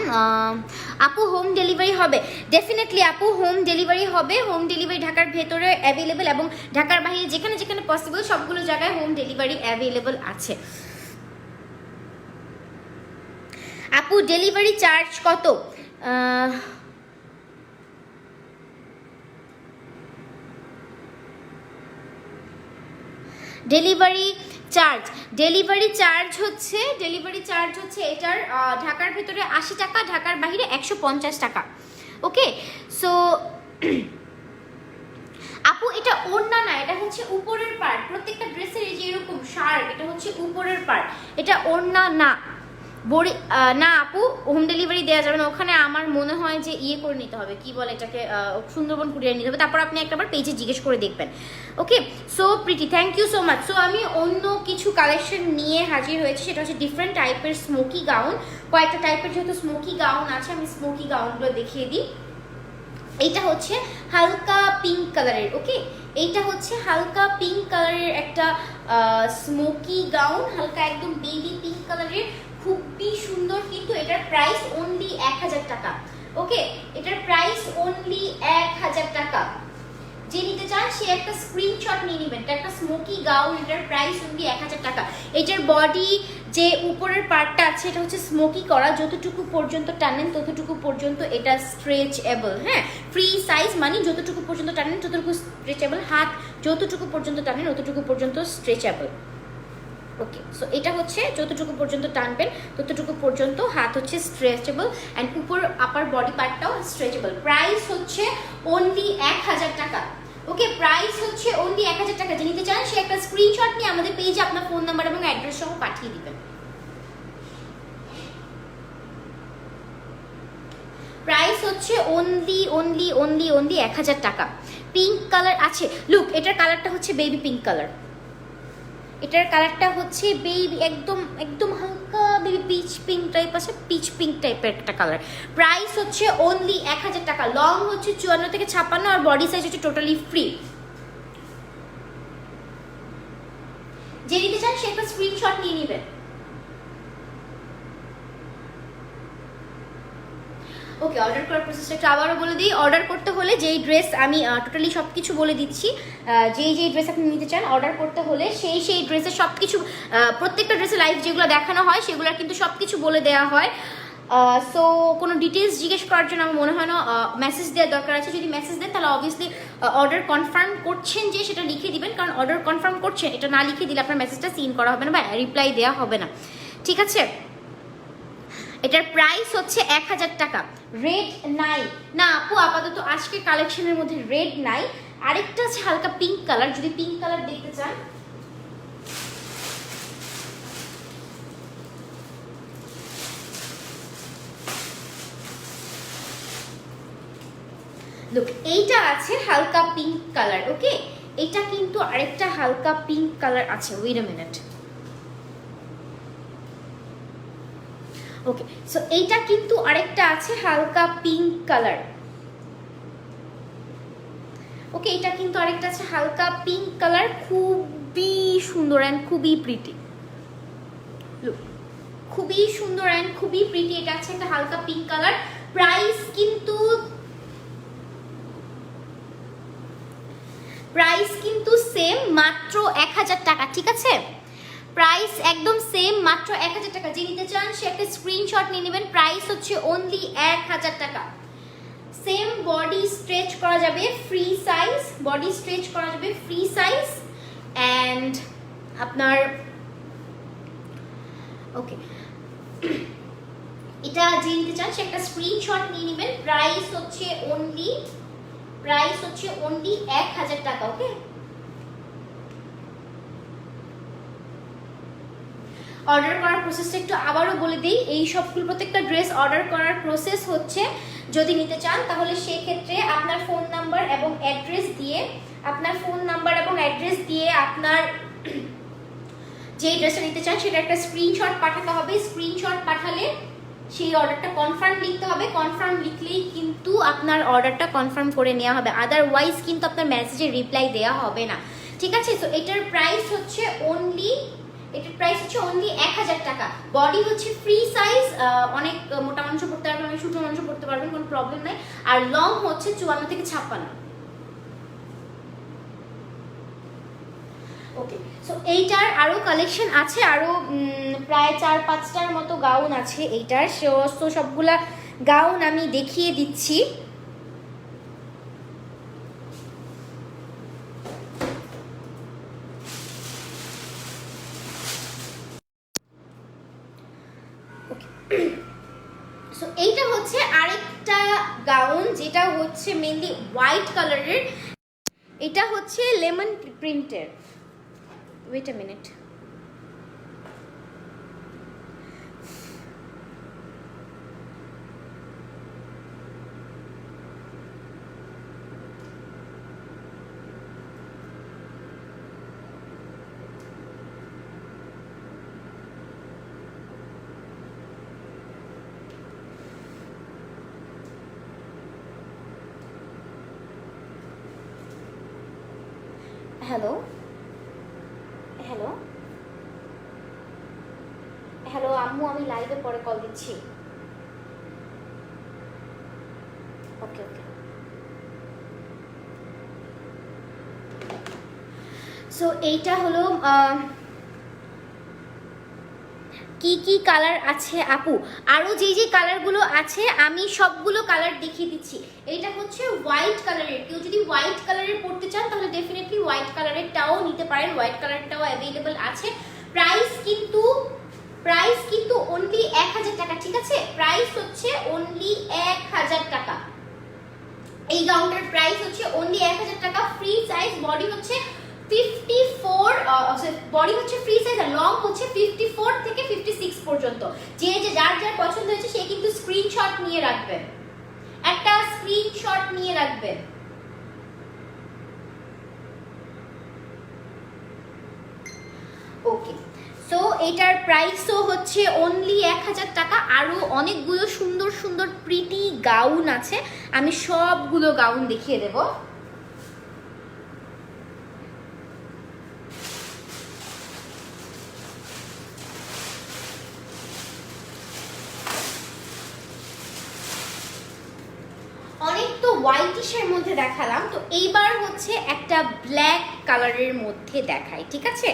আপু হোম ডেলিভারি হবে? ডেফিনেটলি আপু, হোম ডেলিভারি হবে। হোম ডেলিভারি ঢাকার ভেতরে অ্যাভেলেবেল এবং ঢাকার বাইরে যেখানে যেখানে পসিবল সবগুলো জায়গায় হোম ডেলিভারি অ্যাভেলেবল আছে। আপু ডেলিভারি চার্জ কত? ডেলিভারি চার্জ হচ্ছে এটার ঢাকার ভিতরে 80 টাকা, ঢাকার বাইরে 150 টাকা। ওকে, সো আপু এটা ওড়না না, এটা হচ্ছে উপরের পার্ট। প্রত্যেকটা ড্রেসের এই যে এরকম শার্ট, এটা হচ্ছে উপরের পার্ট, এটা ওড়না না। না আপু, হোম ডেলিভারি দেওয়া যাবে না। ওখানে আমার মনে হয় যে ইয়ে করে নিতে হবে, কি বলে এটাকে, সুন্দরবন কুরিয়ার নিতে হবে। তারপর আপনি একটাবার পেজে জিজ্ঞেস করে দেখবেন। Okay, so pretty, thank you so much. So আমি অন্য কিছু কালেকশন নিয়ে হাজির হয়েছি, সেটা হচ্ছে ডিফারেন্ট টাইপের স্মোকি গাউন। কয়েকটা টাইপের যেহেতু স্মোকি গাউন আছে, আমি স্মোকি গাউনগুলো দেখিয়ে দিই। এইটা হচ্ছে হালকা পিঙ্ক কালারের। ওকে, এইটা হচ্ছে হালকা পিঙ্ক কালারের একটা স্মোকি গাউন, হালকা একদম বেবি পিঙ্ক কালারের, খুবই সুন্দর। কিন্তু এটার প্রাইস অনলি 1000 টাকা। ওকে, এটার প্রাইস অনলি 1000 টাকা। যে নিতে চান সে একটা স্ক্রিনশট নিয়ে নেবেন। এটা একটা স্মোকি গাউন, এটার প্রাইস অনলি 1000 টাকা। এটার বডি যে উপরের পার্টটা আছে এটা হচ্ছে স্মোকি করা, যতটুকু পর্যন্ত টানেন ততটুকু পর্যন্ত এটা স্ট্রেচেবল। হ্যাঁ, ফ্রি সাইজ মানে যতটুকু পর্যন্ত টানেন ততটুকু স্ট্রেচেবল, হাত যতটুকু পর্যন্ত টানেন ততটুকু পর্যন্ত স্ট্রেচেবল। ওকে, সো এটা হচ্ছে যতটুকু পর্যন্ত টানবেন ততটুকু পর্যন্ত হাত হচ্ছে স্ট্রেচেবল, অ্যান্ড উপর আপার বডি পার্টটাও স্ট্রেচেবল। প্রাইস হচ্ছে অনলি 1000 টাকা। ওকে, প্রাইস হচ্ছে অনলি 1000 টাকা। যে নিতে চান সে একটা স্ক্রিনশট নিয়ে আমাদের পেজে আপনার ফোন নাম্বার এবং অ্যাড্রেস সহ পাঠিয়ে দিবেন। প্রাইস হচ্ছে অনলি 1000 টাকা। পিঙ্ক কালার আছে, লুক এটার কালারটা হচ্ছে বেবি পিঙ্ক কালার। এটার কালারটা হচ্ছে বেবি একদম হালকা বেবি পিচ পিঙ্ক টাইপ আছে, পিচ পিঙ্ক টাইপের একটা কালার। প্রাইস হচ্ছে অনলি 1000 টাকা। লং হচ্ছে 54 থেকে 56 আর বডি সাইজ হচ্ছে টোটালি ফ্রি। যে নিতে চান সে একটা স্ক্রিনশট নিয়ে নেবেন। ওকে, অর্ডার করার প্রসেসটা একটু আবারও বলে দিই। অর্ডার করতে হলে যেই ড্রেস, আমি টোটালি সব কিছু বলে দিচ্ছি, যেই ড্রেস আপনি নিতে চান অর্ডার করতে হলে সেই ড্রেসের সব কিছু, প্রত্যেকটা ড্রেসের লাইভ যেগুলো দেখানো হয় সেগুলোর কিন্তু সব কিছু বলে দেওয়া হয়। সো কোনো ডিটেলস জিজ্ঞেস করার জন্য আমার মনে হয় না মেসেজ দেওয়ার দরকার আছে। যদি মেসেজ দেন তাহলে অবভিয়াসলি অর্ডার কনফার্ম করছেন যে সেটা লিখে দিবেন, কারণ অর্ডার কনফার্ম করছেন এটা না লিখে দিলে আপনার মেসেজটা সিন করা হবে না বা রিপ্লাই দেওয়া হবে না। ঠিক আছে, এটার প্রাইস হচ্ছে 1000 টাকা। রেড নাই না আপু, আপাতত আজকে কালেকশনের মধ্যে রেড নাই। আরেকটা আছে হালকা পিঙ্ক কালার, যদি পিঙ্ক কালার দেখতে চান। লুক, এইটা আছে হালকা পিঙ্ক কালার। ওকে, এটা কিন্তু আরেকটা হালকা পিঙ্ক কালার আছে। Wait a minute. Okay, so এইটা কিন্তু আরেকটা আছে হালকা পিঙ্ক কালার। ওকে, এটা কিন্তু আরেকটা আছে হালকা পিঙ্ক কালার, খুবই সুন্দর অ্যান্ড খুবই প্রিটি। লুক, খুবই সুন্দর অ্যান্ড খুবই প্রিটি। এটা আছে একটা হালকা পিঙ্ক কালার। প্রাইস কিন্তু সেম, মাত্র 1000 টাকা। ঠিক আছে, প্রাইস একদম সেম, মাত্র 1000 টাকা। যে নিতে চান সে একটা স্ক্রিনশট নিয়ে নেবেন। প্রাইস হচ্ছে অনলি 1000 টাকা। সেম বডি স্ট্রেচ করা যাবে, ফ্রি সাইজ, বডি স্ট্রেচ করা যাবে ফ্রি সাইজ। অ্যান্ড আপনার ওকে, এটা যে নিতে চান সে একটা স্ক্রিনশট নিয়ে নেবেন। প্রাইস হচ্ছে অনলি 1000 টাকা। ওকে, অর্ডার করার প্রসেসটা একটু আবারও বলে দিই। এই সবগুলো প্রত্যেকটা ড্রেস অর্ডার করার প্রসেস হচ্ছে, যদি নিতে চান তাহলে সেক্ষেত্রে আপনার ফোন নাম্বার এবং অ্যাড্রেস দিয়ে, আপনার যে ড্রেসটা নিতে চান সেটা একটা স্ক্রিনশট পাঠাতে হবে। স্ক্রিনশট পাঠালে সেই অর্ডারটা কনফার্ম লিখতে হবে। কনফার্ম লিখলেই কিন্তু আপনার অর্ডারটা কনফার্ম করে নেওয়া হবে, আদারওয়াইজ কিন্তু আপনার মেসেজে রিপ্লাই দেওয়া হবে না। ঠিক আছে, তো এটার প্রাইস হচ্ছে অনলি এটার প্রাইস হচ্ছে অনলি 1000 টাকা। বডি হচ্ছে ফ্রি সাইজ, অনেক মোটা মানুষ পড়তে পারবেন, অনেক ছোট মানুষ পড়তে পারবেন, কোনো প্রবলেম নাই। আর লং হচ্ছে 54 থেকে 56। ওকে, সো এইটার আরো কালেকশন আছে, আরো প্রায় 4-5টার মতো গাউন আছে এইটার। সো সবগুলা গাউন আমি দেখিয়ে দিচ্ছি। সো এইটা হচ্ছে আরেকটা গাউন, যেটা হচ্ছে মেনলি হোয়াইট কালারের। এটা হচ্ছে লেমন প্রিন্টের। Wait a minute, hello hello hello আম্মু, আমি লাইভে পরে কল দিচ্ছি। ওকে ওকে। সো এইটা হলো কি কি কালার আছে আপু, আরো যে যে কালারগুলো আছে আমি সবগুলো কালার দেখিয়ে দিচ্ছি। এইটা হচ্ছে হোয়াইট কালারের, কেউ যদি হোয়াইট কালারের পড়তে চান তাহলে ডেফিনেটলি হোয়াইট কালারেরটাও নিতে পারেন, হোয়াইট কালারটাও অ্যাভেলেবল আছে। প্রাইস কিন্তু অনলি 1000 টাকা, ঠিক আছে? প্রাইস হচ্ছে অনলি 1000 টাকা। এই গাউনটার প্রাইস হচ্ছে অনলি 1000 টাকা। ফ্রি সাইজ, বডি হচ্ছে 54, বডি হচ্ছে ফ্রি সাইজ, আর লং হচ্ছে 54 থেকে 56 পর্যন্ত। যে যার পছন্দ হয়েছে সে কিন্তু স্ক্রিনশট নিয়ে রাখবেন, একটা স্ক্রিনশট নিয়ে রাখবেন। ওকে, সো এটার প্রাইসও হচ্ছে অনলি 1000 টাকা। আরো অনেকগুলো সুন্দর সুন্দর প্রিটি গাউন আছে, আমি সবগুলো গাউন দেখিয়ে দেব। অনেক তো হোয়াইটিশের মধ্যে দেখালাম, তো এইবার হচ্ছে একটা ব্ল্যাক কালারের মধ্যে দেখাই, ঠিক আছে?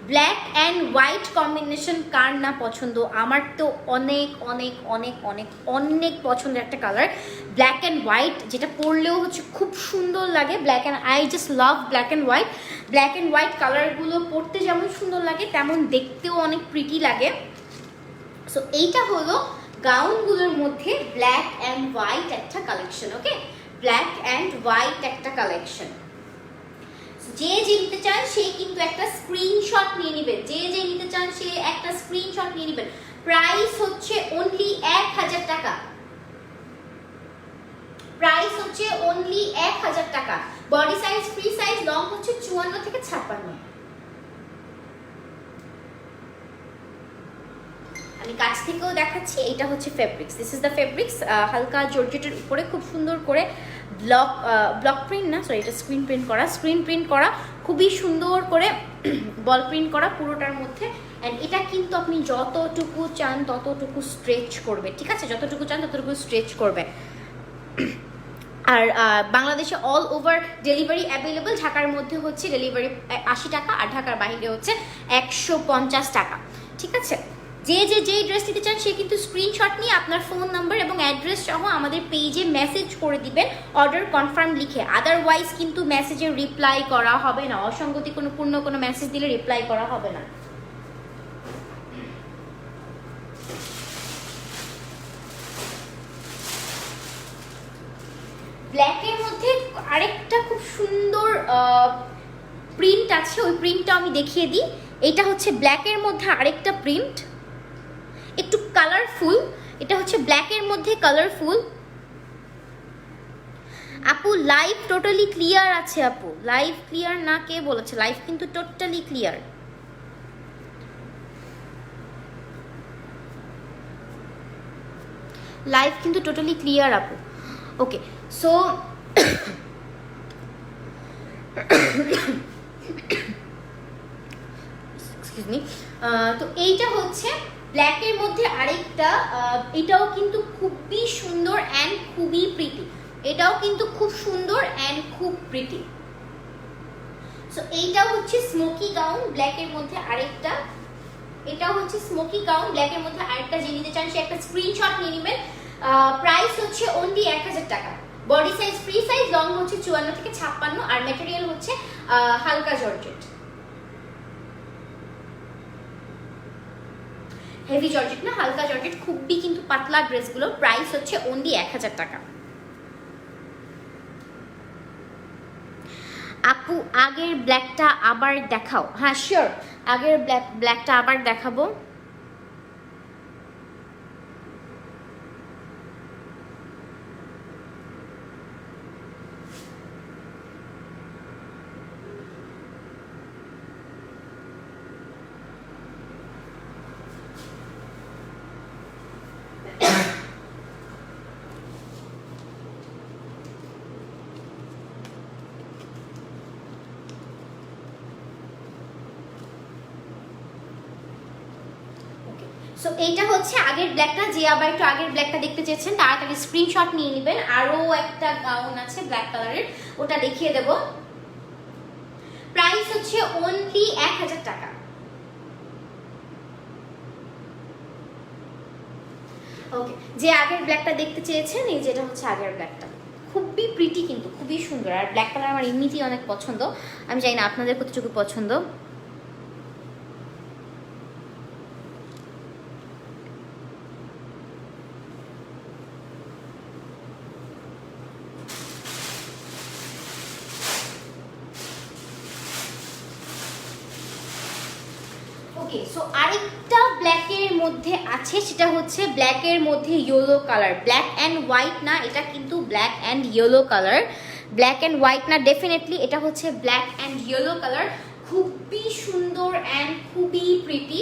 ব্ল্যাক অ্যান্ড হোয়াইট কম্বিনেশন কার না পছন্দ? আমার তো অনেক অনেক অনেক অনেক অনেক পছন্দের একটা কালার ব্ল্যাক অ্যান্ড হোয়াইট, যেটা পরলেও হচ্ছে খুব সুন্দর লাগে। Black and I just love black and white. Black and white কালারগুলো পরতে যেমন সুন্দর লাগে তেমন দেখতেও অনেক প্রিটি লাগে। সো এইটা হলো গাউনগুলোর মধ্যে ব্ল্যাক অ্যান্ড হোয়াইট একটা collection. Okay, black and white একটা কালেকশন। যে নিতে চান সে কিন্তু একটা স্ক্রিনশট নিয়ে নেবেন, যে নিতে চান সে একটা স্ক্রিনশট নিয়ে নেবেন। প্রাইস হচ্ছে অনলি 1000 টাকা। প্রাইস হচ্ছে অনলি 1000 টাকা। Body size free size, long হচ্ছে 54 থেকে 56। আমি কাছ থেকেও দেখাচ্ছি। এটা হচ্ছে fabrics, this is the fabrics. হালকা জর্জেটের উপরে খুব সুন্দর করে ব্লক প্রিন্ট না, সরি, এটা স্ক্রিন প্রিন্ট করা খুবই সুন্দর করে বল প্রিন্ট করা পুরোটার মধ্যে। অ্যান্ড এটা কিন্তু আপনি যতটুকু চান ততটুকু স্ট্রেচ করবে, ঠিক আছে? যতটুকু চান ততটুকু স্ট্রেচ করবে। আর বাংলাদেশে অল ওভার ডেলিভারি অ্যাভেলেবল। ঢাকার মধ্যে হচ্ছে ডেলিভারি 80 টাকা, আর ঢাকার বাইরে হচ্ছে 150 টাকা, ঠিক আছে? যে ড্রেস নিতে চান সে কিন্তু স্ক্রিনশট নিয়ে আপনার ফোন নাম্বার এবং অ্যাড্রেস সহ আমাদের পেজে মেসেজ করে দিবেন অর্ডার কনফার্ম লিখে। আদারওয়াইজ কিন্তু মেসেজে রিপ্লাই করা হবে না, অসঙ্গতি পূর্ণ কোনো মেসেজ দিলে রিপ্লাই করা হবে না। ব্ল্যাকের মধ্যে আরেকটা খুব সুন্দর প্রিন্ট আছে, ওই প্রিন্টটা আমি দেখিয়ে দিই। এটা হচ্ছে ব্ল্যাকের মধ্যে আরেকটা প্রিন্ট, একটু কালারফুল। এটা হচ্ছে ব্ল্যাকের মধ্যে কালারফুল। আপু লাইভ টোটালি ক্লিয়ার আছে। আপু লাইভ ক্লিয়ার না, কে বলেছে? লাইভ কিন্তু টোটালি ক্লিয়ার। লাইভ কিন্তু টোটালি ক্লিয়ার আপু। ওকে, সো এক্সকিউজ মি। তো এইটা হচ্ছে ব্ল্যাকের মধ্যে আরেকটা, এটাও কিন্তু খুবই সুন্দর অ্যান্ড খুবই প্রিটি, এটাও কিন্তু খুব সুন্দর অ্যান্ড খুব প্রিটি। সো এইটাও হচ্ছে স্মোকি গাউন ব্ল্যাকের মধ্যে আরেকটা, এটাও হচ্ছে স্মোকি গাউন ব্ল্যাকের মধ্যে আরেকটা। যে নিতে চান সে একটা স্ক্রিনশট নিয়ে নেবেন। প্রাইস হচ্ছে অনলি 1000 টাকা। Body size free size, long হচ্ছে 54 থেকে 56, আর ম্যাটেরিয়াল হচ্ছে হালকা জর্জেট, হেভি জর্জেট না, হালকা জর্জেট, খুবই কিন্তু পাতলা ড্রেসগুলো। প্রাইস হচ্ছে অনলি 1000 টাকা। আপু আগের ব্ল্যাকটা আবার দেখাও। হ্যাঁ শিওর, আগের ব্ল্যাকটা আবার দেখাবো। সো এইটা হচ্ছে আগের ব্ল্যাকটা। যে আবার একটু আগের ব্ল্যাকটা দেখতে চেয়েছেন তাড়াতাড়ি স্ক্রিনশট নিয়ে নেবেন। আরো একটা গাউন আছে ব্ল্যাক কালারের, ওটা দেখিয়ে দেব। প্রাইস হচ্ছে অনলি 1000 টাকা। ওকে, যে আগের ব্ল্যাকটা দেখতে চেয়েছেন এই যেটা হচ্ছে আগের ব্ল্যাকটা, খুবই প্রিটি কিন্তু খুবই সুন্দর। আর ব্ল্যাক কালার আমার এমনিতেই অনেক পছন্দ, আমি জানি না আপনাদের কতটুকু পছন্দ। ওকে, সো আরেকটা ব্ল্যাকের মধ্যে আছে, সেটা হচ্ছে ব্ল্যাকের মধ্যে yellow colour, black and white না, এটা কিন্তু black and yellow colour, black and white না, ডেফিনেটলি এটা হচ্ছে ব্ল্যাক অ্যান্ড ইয়েলো কালার। খুবই সুন্দর অ্যান্ড খুবই প্রিটি,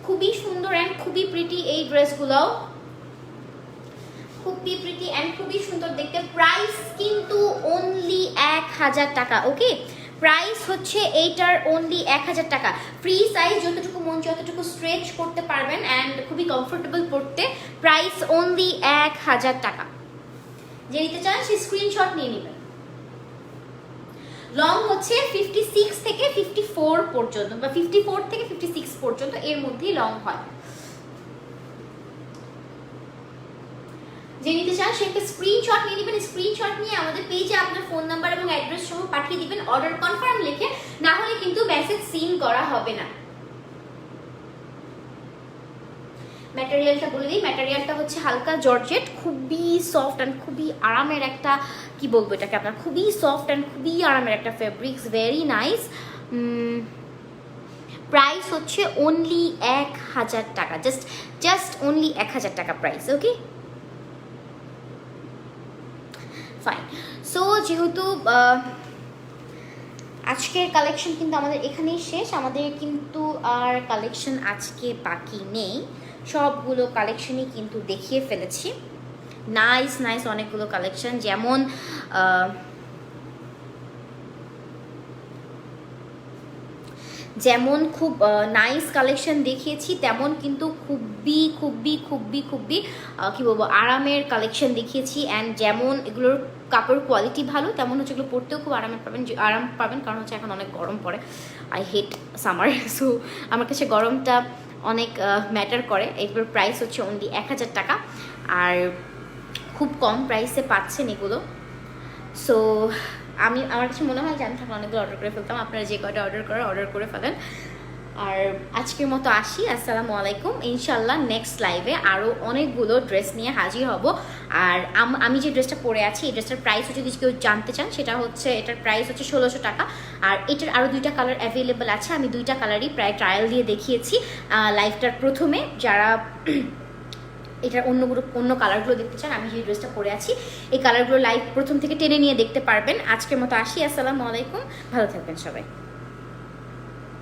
খুবই সুন্দর অ্যান্ড খুবই প্রিটি এই ড্রেসগুলো, খুবই প্রিটি অ্যান্ড খুবই সুন্দর দেখতে। প্রাইস কিন্তু অনলি 1000 টাকা। ওকে, প্রাইস হচ্ছে এইটার অনলি 1000 টাকা। ফ্রি সাইজ, যতটুকু মন যতটুকু স্ট্রেচ করতে পারবেন অ্যান্ড খুবই কমফোর্টেবল পড়তে। প্রাইস অনলি 1000 টাকা। যে নিতে চান সে স্ক্রিনশট নিয়ে নেবেন। লং হচ্ছে 56 থেকে 54 পর্যন্ত, বা 54 থেকে 56 পর্যন্ত, এর মধ্যেই লং হয়। যে নিতে চান সে একটা স্ক্রিনশট নিয়ে নেবেন। স্ক্রিনশট নিয়ে আমাদের পেজে আপনার ফোন নাম্বার এবং অ্যাড্রেস সহ পাঠিয়ে দিবেন, অর্ডার কনফার্ম লিখে, না হলে কিন্তু মেসেজ সিন করা হবে না। ম্যাটেরিয়ালটা বলে দিই, ম্যাটেরিয়ালটা হচ্ছে হালকা জর্জেট, খুবই সফট অ্যান্ড খুবই আরামের একটা, কি বলবো এটাকে আপনার, খুবই সফট অ্যান্ড খুবই আরামের একটা ফেব্রিক্স, ভেরি নাইস। প্রাইস হচ্ছে অনলি 1000 টাকা, জাস্ট অনলি 1000 টাকা প্রাইস। Okay fine. সো যেহেতু আজকের কালেকশন কিন্তু আমাদের এখানেই শেষ, আমাদের কিন্তু আর কালেকশন আজকে বাকি নেই, সবগুলো কালেকশনই কিন্তু দেখিয়ে ফেলেছি। নাইস নাইস অনেকগুলো কালেকশন, যেমন খুব নাইস কালেকশন দেখিয়েছি, তেমন কিন্তু খুবই খুবই খুবই খুবই কি বলবো আরামের কালেকশন দেখিয়েছি। অ্যান্ড যেমন এগুলোর কাপড় কোয়ালিটি ভালো, তেমন হচ্ছে এগুলো পরতেও খুব আরাম পাবেন, কারণ হচ্ছে এখন অনেক গরম পড়ে। আই হেট সামার, সো আমার কাছে গরমটা অনেক ম্যাটার করে। এগুলোর প্রাইস হচ্ছে অনলি 1000 টাকা, আর খুব কম প্রাইসে পাচ্ছেন এগুলো। সো আমার কাছে মনে হয় যে আমি থাকলে অনেকগুলো অর্ডার করে ফেলতাম। আপনারা যে কয়টা অর্ডার করে ফেলেন। আর আজকের মতো আসি, আসসালামু আলাইকুম। ইনশাল্লাহ নেক্সট লাইভে আরও অনেকগুলো ড্রেস নিয়ে হাজির হব। আর আমি যে ড্রেসটা পরে আছি এই ড্রেসটার প্রাইস যদি কেউ জানতে চান, সেটা হচ্ছে, এটার প্রাইস হচ্ছে 1600 টাকা। আর এটার আরও 2টা কালার অ্যাভেলেবেল আছে, আমি 2টা কালারই প্রায় ট্রায়াল দিয়ে দেখিয়েছি লাইভটার প্রথমে। যারা এটার অন্য কালারগুলো দেখতে চান, আমি যে ড্রেসটা পরে আছি এই কালারগুলো লাইভ প্রথম থেকে টেনে নিয়ে দেখতে পারবেন। আজকের মতো আসি, আসসালামু আলাইকুম, ভালো থাকবেন সবাই।